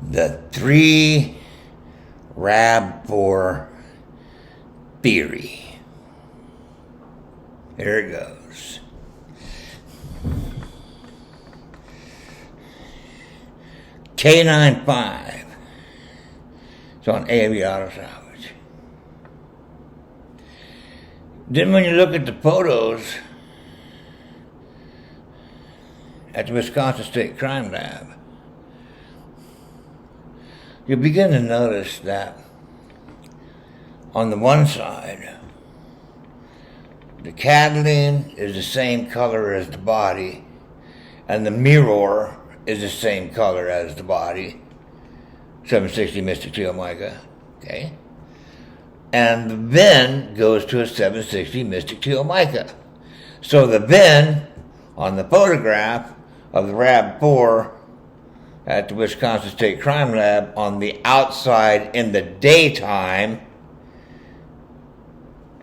The 3 RAV4 theory. Here it goes. K95. It's on AV Auto Salvage. Then when you look at the photos at the Wisconsin State Crime Lab, you begin to notice that on the one side, the Catalina is the same color as the body, and the mirror is the same color as the body, 760 Mystic Teal Mica, okay? And the VIN goes to a 760 Mystic Teal Mica. So the VIN on the photograph of the RAV4 at the Wisconsin State Crime Lab on the outside in the daytime,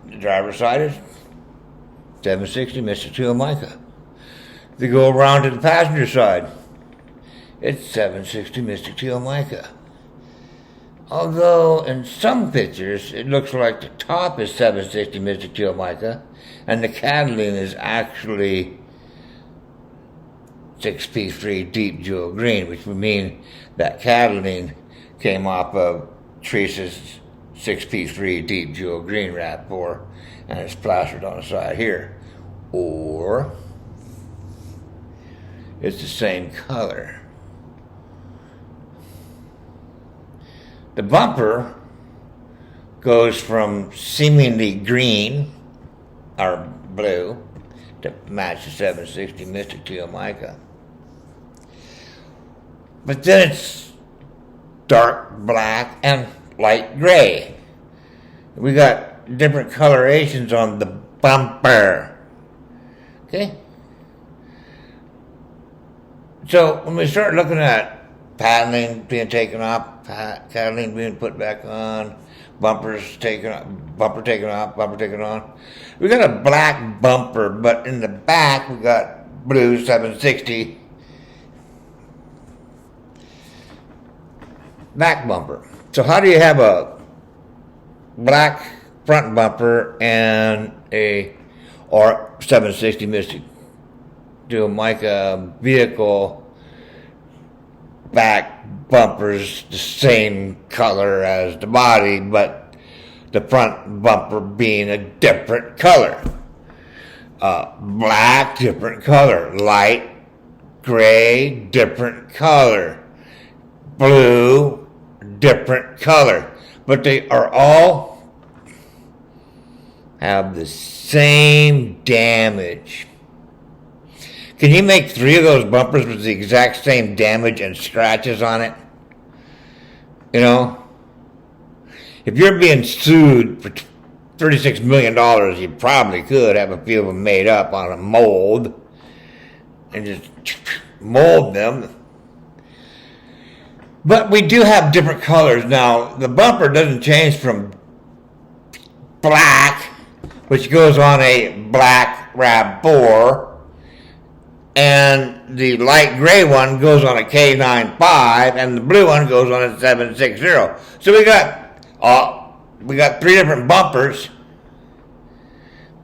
the driver's side is 760 Mystic Teal Mica. They go around to the passenger side, it's 760 Mystic Teal Mica. Although in some pictures it looks like the top is 760 Mystic Teal Mica and the Catalina is actually 6P3 Deep Jewel Green, which would mean that Catalina came off of Teresa's 6P3 Deep Jewel Green RAV4 and it's plastered on the side here. Or it's the same color. The bumper goes from seemingly green or blue to match the 760 Mystic Teal Mica. But then it's dark black and light gray. We got different colorations on the bumper. Okay? So when we start looking at paneling being taken off, Catalina being put back on, bumpers taken off, bumper taken off, bumper taken on, we got a black bumper, but in the back we got blue 760 back bumper. So how do you have a black front bumper and or 760 Mystic Teal Mica vehicle back bumpers the same color as the body, but the front bumper being a different color? Black, different color. Light gray, different color. Blue, different color. But they are all have the same damage. Can you make 3 of those bumpers with the exact same damage and scratches on it? You know? If you're being sued for $36 million, you probably could have a few of them made up on a mold and just mold them. But we do have different colors. Now, the bumper doesn't change from black, which goes on a black RAV4, and the light gray one goes on a K95, and the blue one goes on a 760. So we got 3 different bumpers,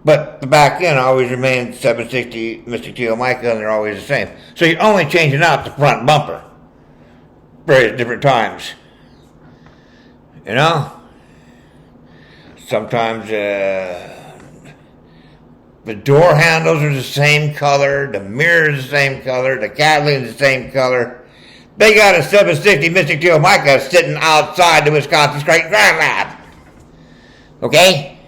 but the back end always remains 760 Mystic Teal Mica, and they're always the same. So you're only changing out the front bumper various different times. You know? Sometimes the door handles are the same color, the mirror is the same color, the Catalina is the same color. They got a 760 Mystic Teal Mica sitting outside the Wisconsin State Crime Lab. Okay?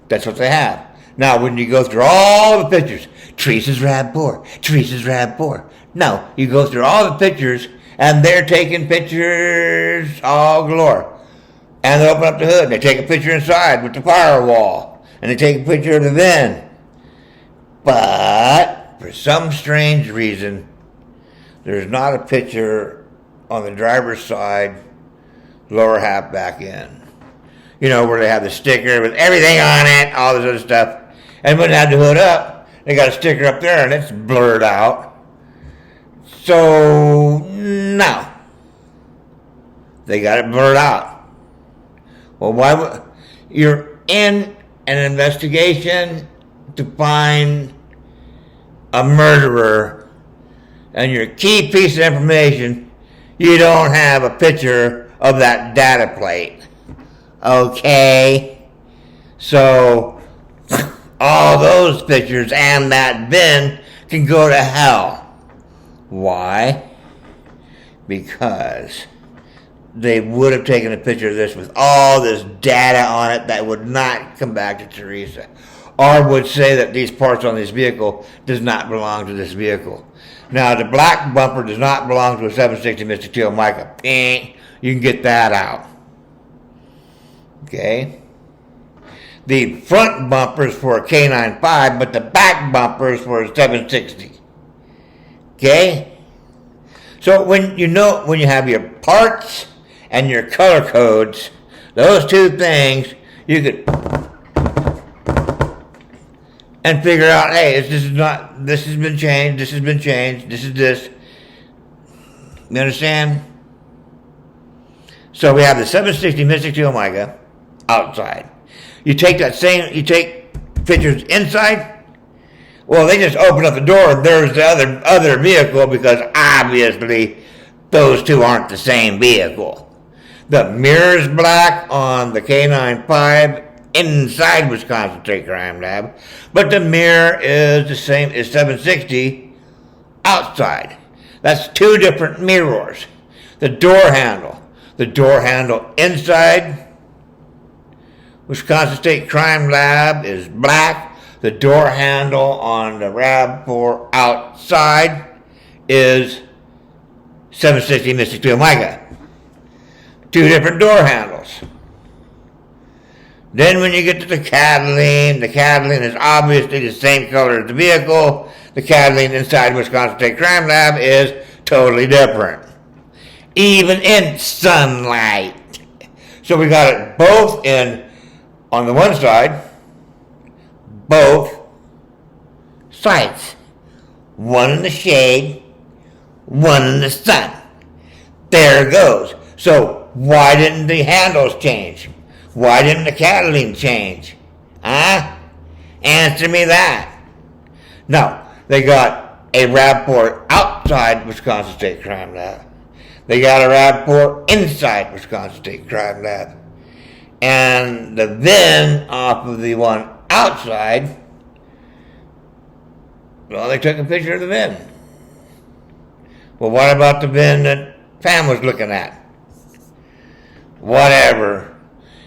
That's what they have. Now, when you go through all the pictures, Teresa's RAV4, Teresa's RAV4. No, you go through all the pictures, and they're taking pictures all galore. And they open up the hood, and they take a picture inside with the firewall, and they take a picture of the VIN. But, for some strange reason, there's not a picture on the driver's side, lower half back end. You know, where they have the sticker with everything on it, all this other stuff. And when they have the hood up, they got a sticker up there and it's blurred out. So, no. They got it blurred out. Well, why would you're in an investigation to find a murderer, and your key piece of information, you don't have a picture of that data plate. Okay? So, all those pictures and that bin can go to hell. Why? Because they would have taken a picture of this with all this data on it that would not come back to Teresa, or would say that these parts on this vehicle does not belong to this vehicle. Now, the black bumper does not belong to a 760 Mystic Teal Mica. You can get that out. Okay? The front bumper is for a K95, but the back bumper is for a 760. Okay? So when you have your parts and your color codes, those two things, you could and figure out, hey, this has been changed, this is this. You understand? So we have the 760 Mystic Teal Mica outside. You take pictures inside. Well, they just open up the door and there's the other vehicle, because obviously those two aren't the same vehicle. The mirror's black on the K95 inside Wisconsin State Crime Lab, but the mirror is the same as 760 outside. That's two different mirrors. The door handle inside Wisconsin State Crime Lab is black. The door handle on the RAV4 outside is 760 Mystic Teal Mica. Two different door handles. Then when you get to the Catalina is obviously the same color as the vehicle. The Catalina inside Wisconsin State Crime Lab is totally different, even in sunlight. So we got it both on the one side, both sides. One in the shade, one in the sun. There it goes. So why didn't the handles change? Why didn't the Catalina change? Huh? Answer me that. No, they got a RAV4 outside Wisconsin State Crime Lab. They got a RAV4 inside Wisconsin State Crime Lab. And the VIN off of the one outside, well, they took a picture of the VIN. Well, what about the VIN that Pam was looking at? Whatever.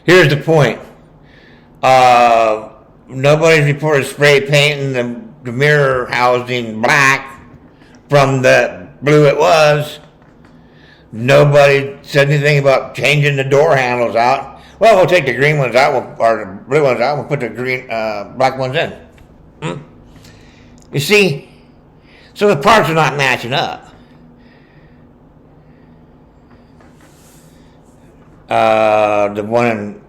Here's the point. Nobody's reported spray painting the mirror housing black from the blue it was. Nobody said anything about changing the door handles out. Well, we'll take the green ones out, or the blue ones out, we'll put the black ones in. You see? So the parts are not matching up. The one in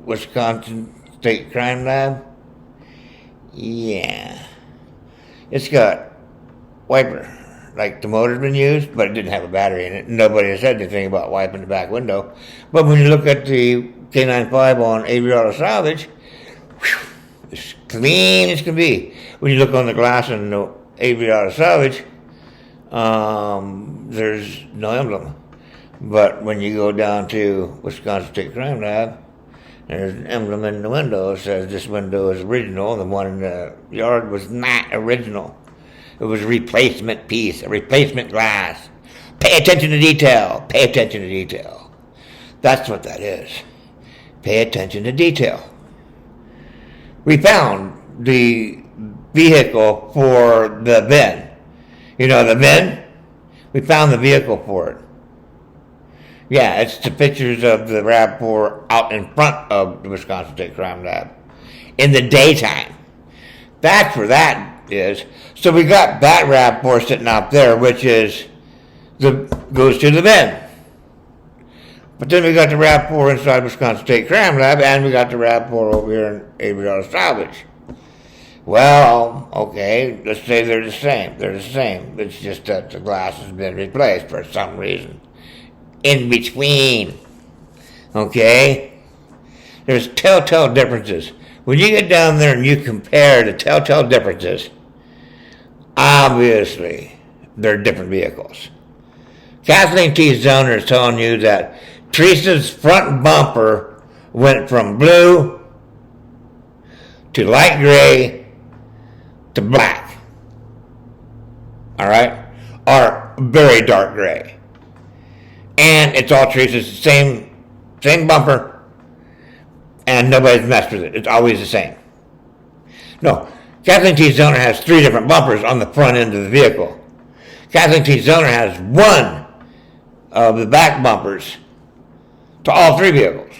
Wisconsin State Crime Lab? Yeah. It's got wiper, like the motor's been used, but it didn't have a battery in it. Nobody has said anything about wiping the back window. But when you look at the K95 on Avery Auto Salvage, whew, it's clean as can be. When you look on the glass in the Avery Auto Salvage, there's no emblem. But when you go down to Wisconsin State Crime Lab, there's an emblem in the window that says this window is original. The one in the yard was not original. It was a replacement piece, a replacement glass. Pay attention to detail. Pay attention to detail. That's what that is. Pay attention to detail. We found the vehicle for the VIN. You know the VIN? We found the vehicle for it. Yeah, it's the pictures of the RAV4 out in front of the Wisconsin State Crime Lab in the daytime. That's where that is. So we got that RAV4 sitting out there, which goes to the VIN. But then we got the RAV4 inside Wisconsin State Crime Lab, and we got the RAV4 over here in Avery Auto Salvage. Well, okay, let's say they're the same. They're the same. It's just that the glass has been replaced for some reason. in between. Okay? There's telltale differences. When you get down there and you compare the telltale differences, obviously they're different vehicles. Kathleen T. Zoner is telling you that Teresa's front bumper went from blue to light gray to black. All right? Or very dark gray. And it's all Teresa's same bumper, and nobody's messed with it. It's always the same. No, Kathleen T. Zoner has 3 different bumpers on the front end of the vehicle. Kathleen T. Zoner has 1 of the back bumpers to all 3 vehicles.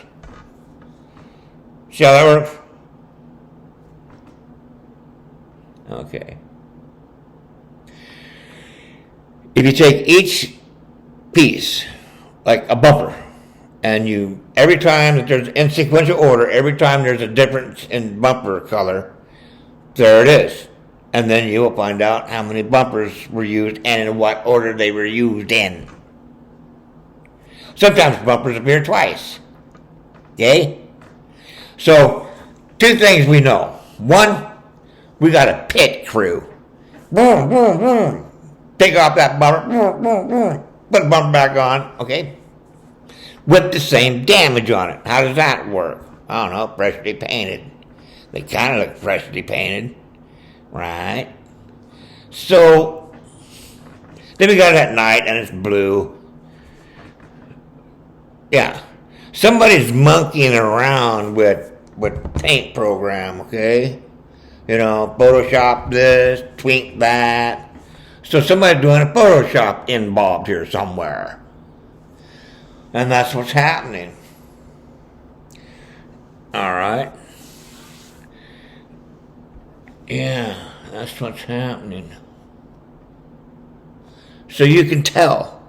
See how that works? Okay. If you take each piece, like a bumper, and you, every time that there's in sequential order, every time there's a difference in bumper color, there it is. And then you will find out how many bumpers were used and in what order they were used in. Sometimes bumpers appear twice. Okay? So, 2 things we know. 1, we got a pit crew. Boom, boom, boom. Take off that bumper. Boom, boom, boom. Put the bumper back on. Okay? With the same damage on it. How does that work? I don't know. Freshly painted. They kind of look freshly painted. Right? So, then we got it at night and it's blue. Yeah. Somebody's monkeying around with paint program, okay? You know, Photoshop this, tweak that. So somebody's doing a Photoshop involved here somewhere. And that's what's happening. Alright. Yeah, that's what's happening. So you can tell.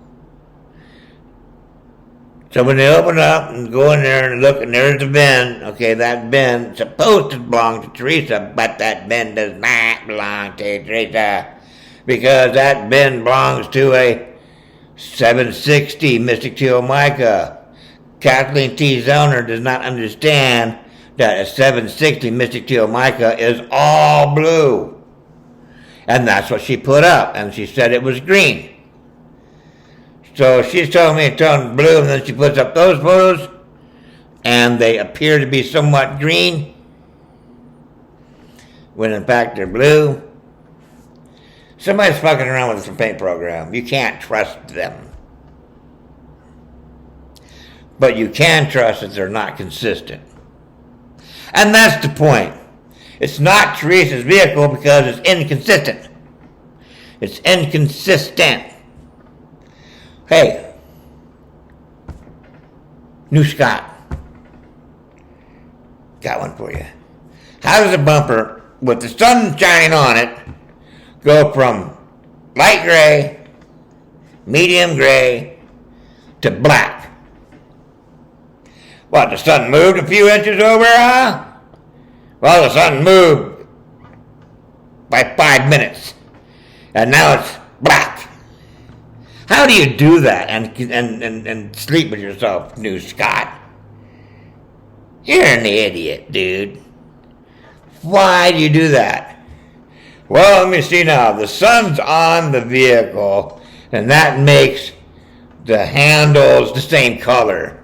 So when they open up and go in there and look, and there's the bin, okay, that bin supposed to belong to Teresa, but that bin does not belong to Teresa, because that bin belongs to a 760 Mystic Teal Mica. Kathleen T. Zoner does not understand that a 760 Mystic Teal Mica is all blue. And that's what she put up, and she said it was green. So she's telling me it's on blue, and then she puts up those photos, and they appear to be somewhat green, when in fact they're blue. Somebody's fucking around with some paint program. You can't trust them. But you can trust that they're not consistent. And that's the point. It's not Teresa's vehicle because it's inconsistent. It's inconsistent. Hey, New Scott, got one for you. How does a bumper with the sun shining on it go from light gray, medium gray, to black? What, the sun moved a few inches over, huh? Well, the sun moved by 5 minutes, and now it's black. How do you do that and sleep with yourself, New Scott? You're an idiot, dude. Why do you do that? Well, let me see now. The sun's on the vehicle, and that makes the handles the same color.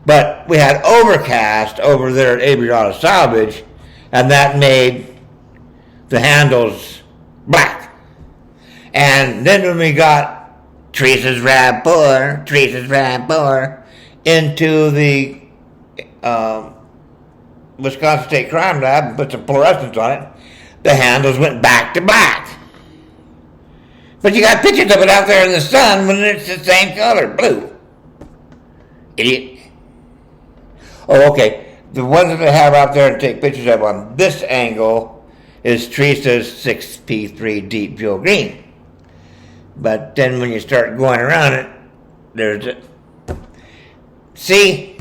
But we had overcast over there at Avery Auto Salvage, and that made the handles black. And then when we got Teresa's RAV4 into the Wisconsin State Crime Lab and put some fluorescence on it, the handles went back to black. But you got pictures of it out there in the sun when it's the same color, blue. Idiot. Oh, okay. The ones that I have out there to take pictures of on this angle is Teresa's 6P3 Deep Fuel Green. But then when you start going around it, there's a... See?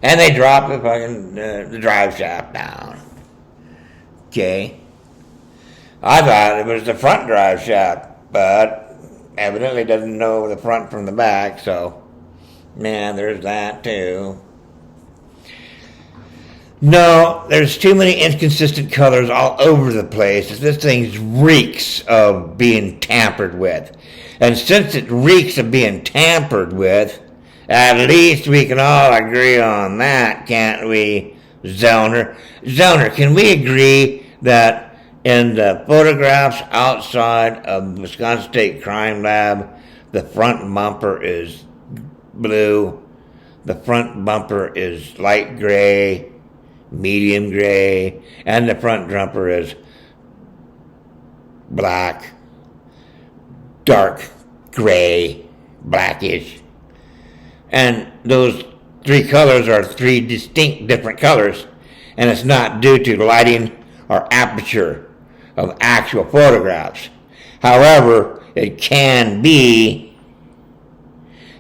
And they drop the fucking the drive shaft down. Okay? I thought it was the front drive shaft, but evidently doesn't know the front from the back, so Yeah, there's that too. No, there's too many inconsistent colors all over the place. This thing reeks of being tampered with. And since it reeks of being tampered with, at least we can all agree on that, can't we, Zellner? Zellner, can we agree that in the photographs outside of the Wisconsin State Crime Lab, the front bumper is blue, the front bumper is light gray, medium gray, and the front bumper is black, dark gray, blackish. And those three colors are three distinct different colors, and it's not due to lighting or aperture of actual photographs. However, it can be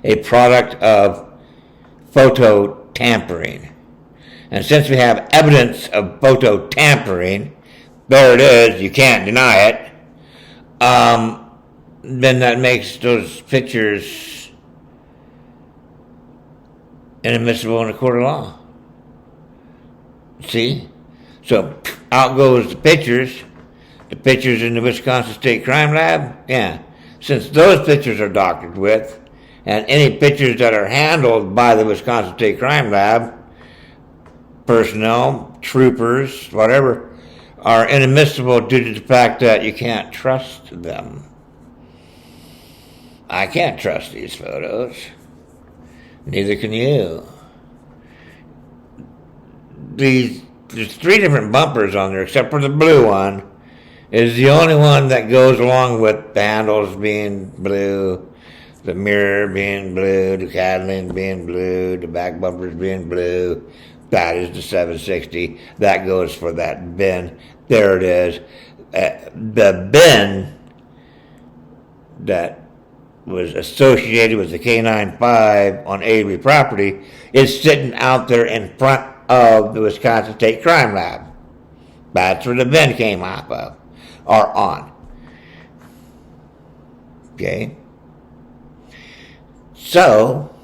a product of photo tampering. And since we have evidence of photo tampering, there it is, you can't deny it, then that makes those pictures inadmissible in a court of law. See? So out goes the pictures in the Wisconsin State Crime Lab. Yeah, since those pictures are doctored with, and any pictures that are handled by the Wisconsin State Crime Lab, personnel, troopers, whatever, are inadmissible due to the fact that you can't trust them. I can't trust these photos. Neither can you. There's three different bumpers on there, except for the blue one. Is the only one that goes along with the handles being blue, the mirror being blue, the Catalina being blue, the back bumpers being blue. That is the 760. That goes for that bin. There it is. The bin that was associated with the K95 on Avery property is sitting out there in front of the Wisconsin State Crime Lab. That's where the bin came off of, or on. Okay? So,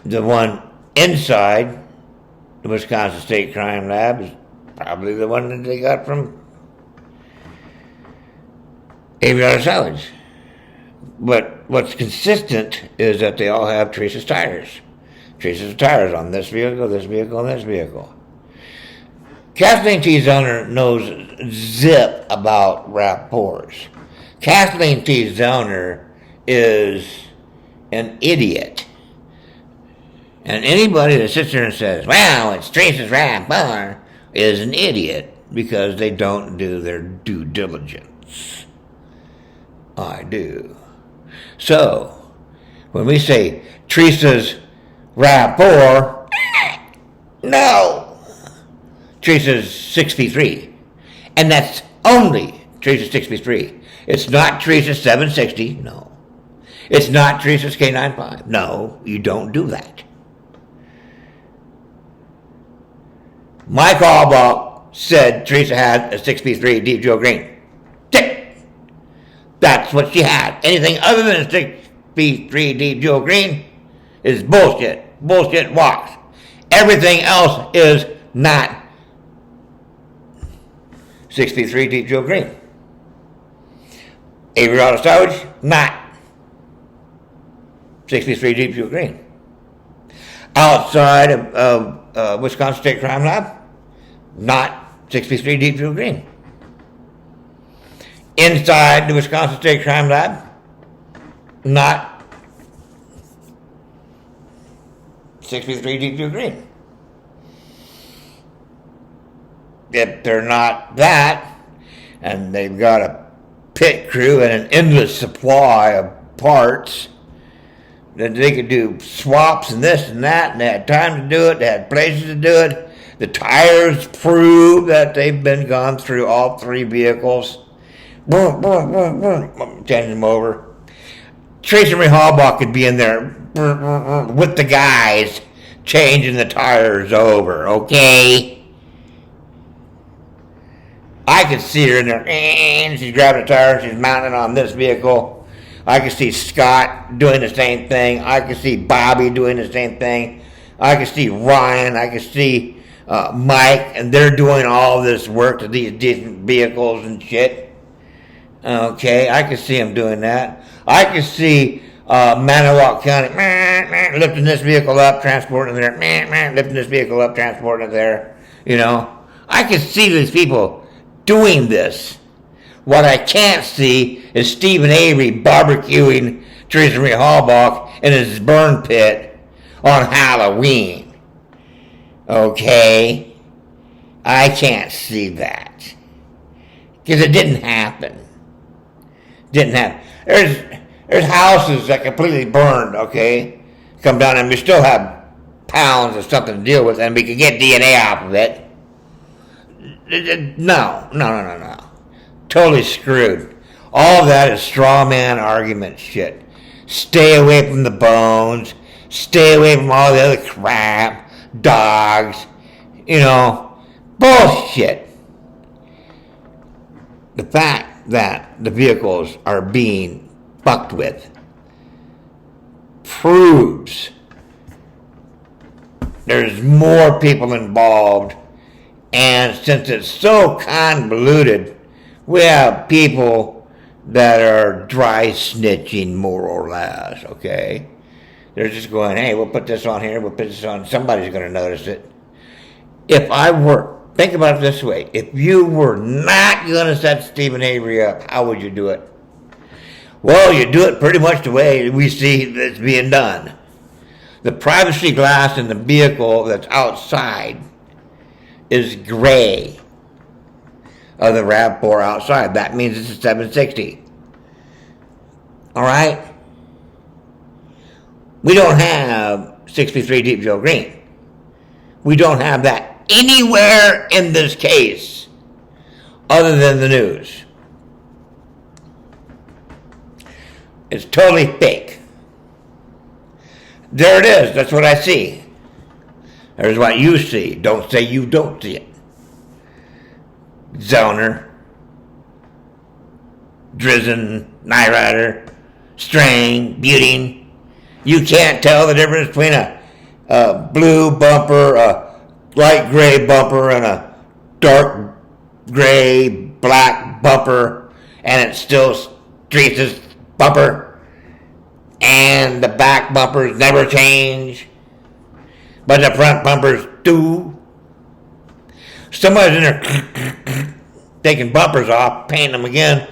the one inside the Wisconsin State Crime Lab is probably the one that they got from Avery Auto Salvage. But what's consistent is that they all have traces tires. Traces of tires on this vehicle, this vehicle, and this vehicle. Kathleen T. Zellner knows zip about rapports. Kathleen T. Zellner is an idiot. And anybody that sits there and says, well, it's Trace's rapport, is an idiot because they don't do their due diligence. I do. So, when we say Teresa's rapport, no. Teresa's 6 feet 3. And that's only Teresa's 6 feet 3. It's not Teresa's 760, no. It's not Teresa's K95. No, you don't do that. Mike Albaugh said Teresa had a 6 feet 3 Deep Joe Green. That's what she had. Anything other than a 6 feet 3 Deep Joe Green is bullshit. Bullshit walks. Everything else is not 6 feet 3 Deep Joe Green. Avery Auto Salvage, not 6 feet 3 Deep Joe Green. Outside of Wisconsin State Crime Lab, not 6 feet 3 Deep Joe Green. Inside the Wisconsin State Crime Lab, not 6 feet 3 Deep Joe Green. If they're not that, and they've got a pit crew and an endless supply of parts, that they could do swaps and this and that, and they had time to do it, they had places to do it. The tires prove that they've been gone through all three vehicles. Boom, boom, boom, boom, changing them over. Tracy Marie Halbach could be in there with the guys changing the tires over, okay? I could see her in there, and she's grabbing a tire, she's mounting on this vehicle. I can see Scott doing the same thing. I can see Bobby doing the same thing. I can see Ryan. I can see Mike, and they're doing all this work to these different vehicles and shit. Okay, I can see them doing that. I can see Manawak County lifting this vehicle up, transporting it there, lifting this vehicle up, transporting it there. You know, I can see these people doing this. What I can't see is Stephen Avery barbecuing Teresa Marie Halbach in his burn pit on Halloween. Okay? I can't see that. Because it didn't happen. Didn't happen. There's houses that completely burned, okay? Come down and we still have pounds of something to deal with and we can get DNA off of it. No. Totally screwed. All that is straw man argument shit. Stay away from the bones. Stay away from all the other crap. Dogs. You know, bullshit. The fact that the vehicles are being fucked with proves there's more people involved, and since it's so convoluted, we have people that are dry snitching, more or less, okay? They're just going, hey, we'll put this on here, we'll put this on, somebody's going to notice it. If I were, think about it this way, if you were not going to set Stephen Avery up, how would you do it? Well, you do it pretty much the way we see it's being done. The privacy glass in the vehicle that's outside is gray of the RAV4 outside. That means it's a 760. All right? We don't have 63 Deep Joe Green. We don't have that anywhere in this case other than the news. It's totally fake. There it is. That's what I see. There's what you see. Don't say you don't see it. Zoner, Drizzen, Night Rider, Strain, Buting. You can't tell the difference between a blue bumper, a light gray bumper, and a dark gray, black bumper, and it's still Streets' bumper, and the back bumpers never change, but the front bumpers do. Somebody's in there taking bumpers off, painting them again,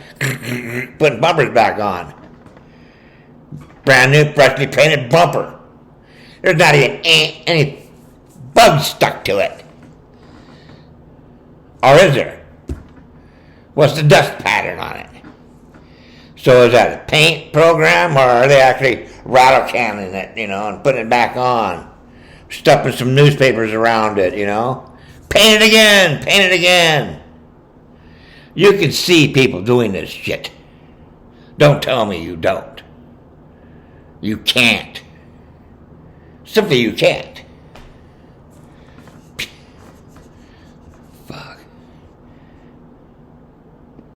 putting bumpers back on. Brand new, freshly painted bumper. There's not even any bugs stuck to it. Or is there? What's the dust pattern on it? So is that a paint program, or are they actually rattle canning it, you know, and putting it back on? Stuffing some newspapers around it, you know? Paint it again, paint it again. You can see people doing this shit. Don't tell me you don't. You can't. Simply you can't.